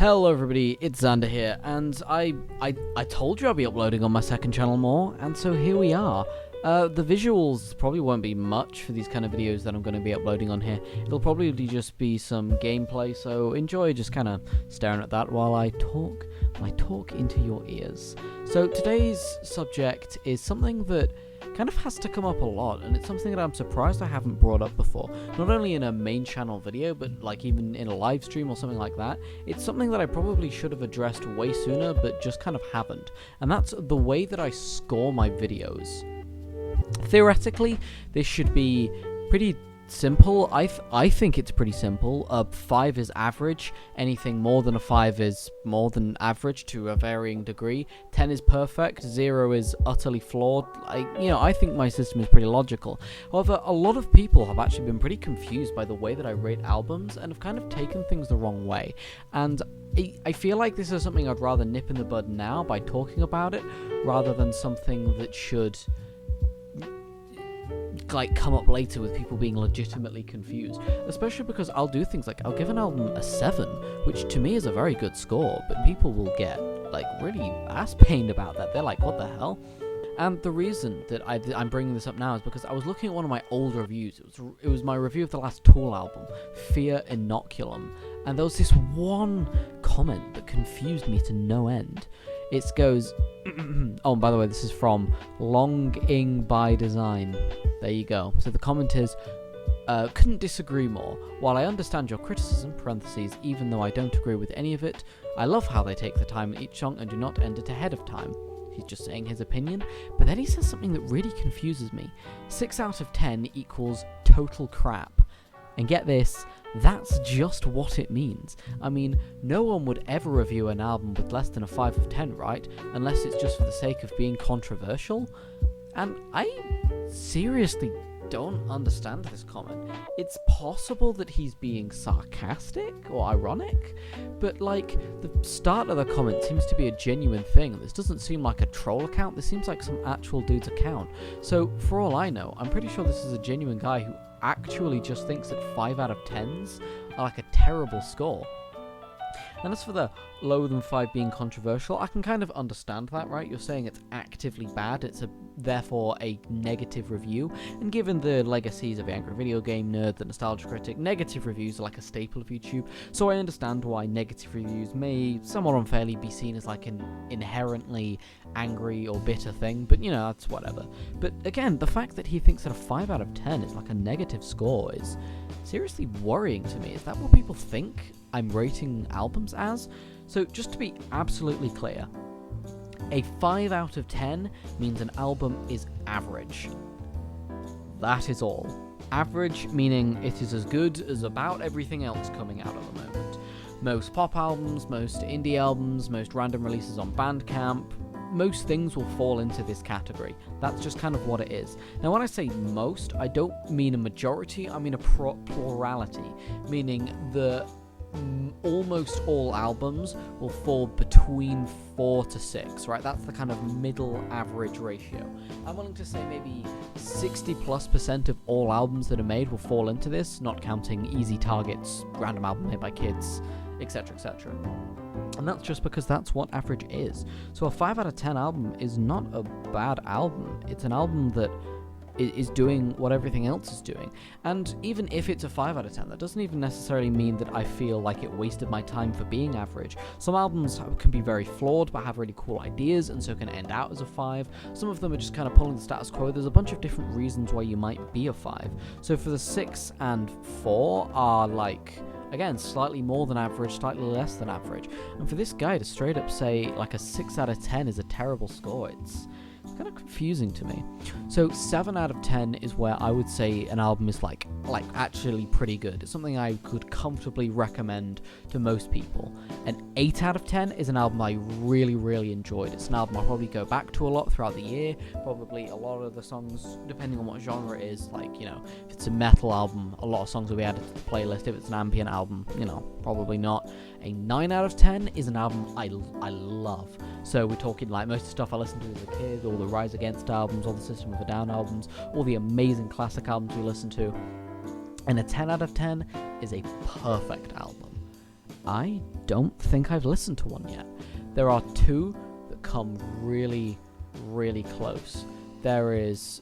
Hello everybody, it's Xander here, and I told you I'd be uploading on my second channel more, and so here we are. The visuals probably won't be much for these kind of videos that I'm going to be uploading on here. It'll probably just be some gameplay, so enjoy just kind of staring at that while I talk into your ears. So today's subject is something that kind of has to come up a lot, and it's something that I'm surprised I haven't brought up before. Not only in a main channel video, but like even in a live stream or something like that. It's something that I probably should have addressed way sooner, but just kind of haven't. And that's the way that I score my videos. Theoretically, this should be pretty simple. I think it's pretty simple. 5 is average. Anything more than a 5 is more than average to a varying degree. 10 is perfect. 0 is utterly flawed. I think my system is pretty logical. However, a lot of people have actually been pretty confused by the way that I rate albums and have kind of taken things the wrong way. And I feel like this is something I'd rather nip in the bud now by talking about it, rather than something that should come up later with people being legitimately confused, especially because I'll do things like I'll give an album a 7, which to me is a very good score, but people will get really ass-pained about that. They're like, what the hell? And the reason that I'm bringing this up now is because I was looking at one of my old reviews. It was my review of the last Tool album, Fear Inoculum, and there was this one comment that confused me to no end. It goes, oh, and by the way, this is from Longing by Design. There you go. So the comment is, couldn't disagree more. While I understand your criticism, parentheses, even though I don't agree with any of it, I love how they take the time in each song and do not end it ahead of time. He's just saying his opinion, but then he says something that really confuses me. 6 out of 10 equals total crap. And get this, that's just what it means. I mean, no one would ever review an album with less than a 5 of 10, right? Unless it's just for the sake of being controversial. And I seriously don't understand this comment. It's possible that he's being sarcastic or ironic, but the start of the comment seems to be a genuine thing. This doesn't seem like a troll account. This seems like some actual dude's account. So for all I know, I'm pretty sure this is a genuine guy who actually just thinks that 5 out of 10s are like a terrible score. And as for the lower than 5 being controversial, I can kind of understand that, right? You're saying it's actively bad, it's therefore a negative review, and given the legacies of the Angry Video Game Nerd, the Nostalgia Critic, negative reviews are like a staple of YouTube, so I understand why negative reviews may somewhat unfairly be seen as like an inherently angry or bitter thing, but that's whatever. But again, the fact that he thinks that a 5 out of 10 is like a negative score is seriously worrying to me. Is that what people think I'm rating albums as? So just to be absolutely clear, a 5 out of 10 means an album is average. That is all. Average meaning it is as good as about everything else coming out at the moment. Most pop albums, most indie albums, most random releases on Bandcamp, most things will fall into this category. That's just kind of what it is. Now, when I say most, I don't mean a majority, I mean a plurality, meaning the almost all albums will fall between 4 to 6, right? That's the kind of middle average ratio. I'm willing to say maybe 60+% of all albums that are made will fall into this, not counting easy targets, random album made by kids, etc, etc. And that's just because that's what average is. So a 5 out of 10 album is not a bad album. It's an album that is doing what everything else is doing. And even if it's a 5 out of 10, that doesn't even necessarily mean that I feel like it wasted my time for being average. Some albums can be very flawed but have really cool ideas and so can end out as a 5. Some of them are just kind of pulling the status quo. There's a bunch of different reasons why you might be a 5. So for the 6 and 4 are again, slightly more than average, slightly less than average. And for this guy to straight up say a 6 out of 10 is a terrible score, it's kind of confusing to me. So 7 out of 10 is where I would say an album is actually pretty good. It's something I could comfortably recommend to most people. An 8 out of 10 is an album I really, really enjoyed. It's an album I'll probably go back to a lot throughout the year. Probably a lot of the songs, depending on what genre it is, if it's a metal album, a lot of songs will be added to the playlist. If it's an ambient album, probably not. A 9 out of 10 is an album I love. So we're talking most of the stuff I listened to as a kid, all the Rise Against albums, all the System of a Down albums, all the amazing classic albums we listened to. And a 10 out of 10 is a perfect album. I don't think I've listened to one yet. There are two that come really, really close. There is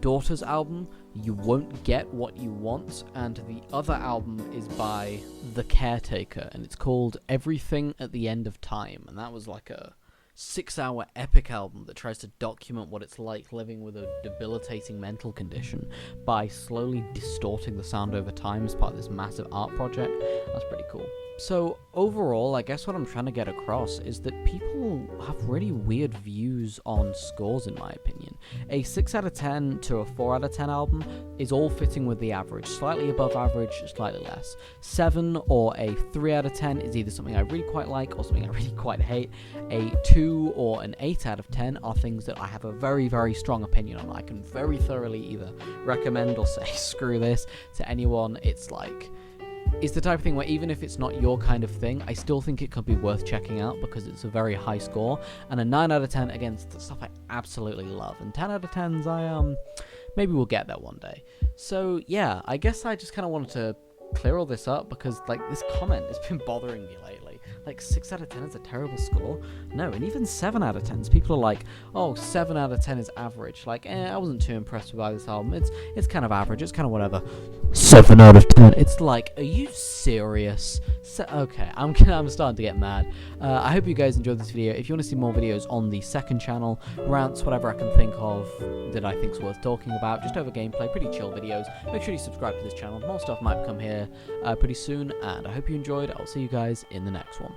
Daughter's album, You Won't Get What You Want, and the other album is by The Caretaker, and it's called Everything at the End of Time, and that was like a 6-hour epic album that tries to document what it's like living with a debilitating mental condition by slowly distorting the sound over time as part of this massive art project. That's pretty cool. So overall, I guess what I'm trying to get across is that people have really weird views on scores, in my opinion. A 6 out of 10 to a 4 out of 10 album is all fitting with the average, slightly above average, slightly less. 7 or a 3 out of 10 is either something I really quite like or something I really quite hate. A 2 or an 8 out of 10 are things that I have a very, very strong opinion on. I can very thoroughly either recommend or say screw this to anyone. It's the type of thing where even if it's not your kind of thing, I still think it could be worth checking out because it's a very high score. And a 9 out of 10 against the stuff I absolutely love. And 10 out of 10s, maybe we'll get there one day. So yeah, I guess I just kind of wanted to clear all this up because this comment has been bothering me lately. 6 out of 10 is a terrible score? No, and even 7 out of 10s. People are like, oh, 7 out of 10 is average. I wasn't too impressed by this album. It's kind of average. It's kind of whatever. 7 out of 10. It's like, are you serious? Okay, I'm starting to get mad. I hope you guys enjoyed this video. If you want to see more videos on the second channel, rants, whatever I can think of that I think's worth talking about, just over gameplay, pretty chill videos, make sure you subscribe to this channel. More stuff might come here pretty soon, and I hope you enjoyed. I'll see you guys in the next one.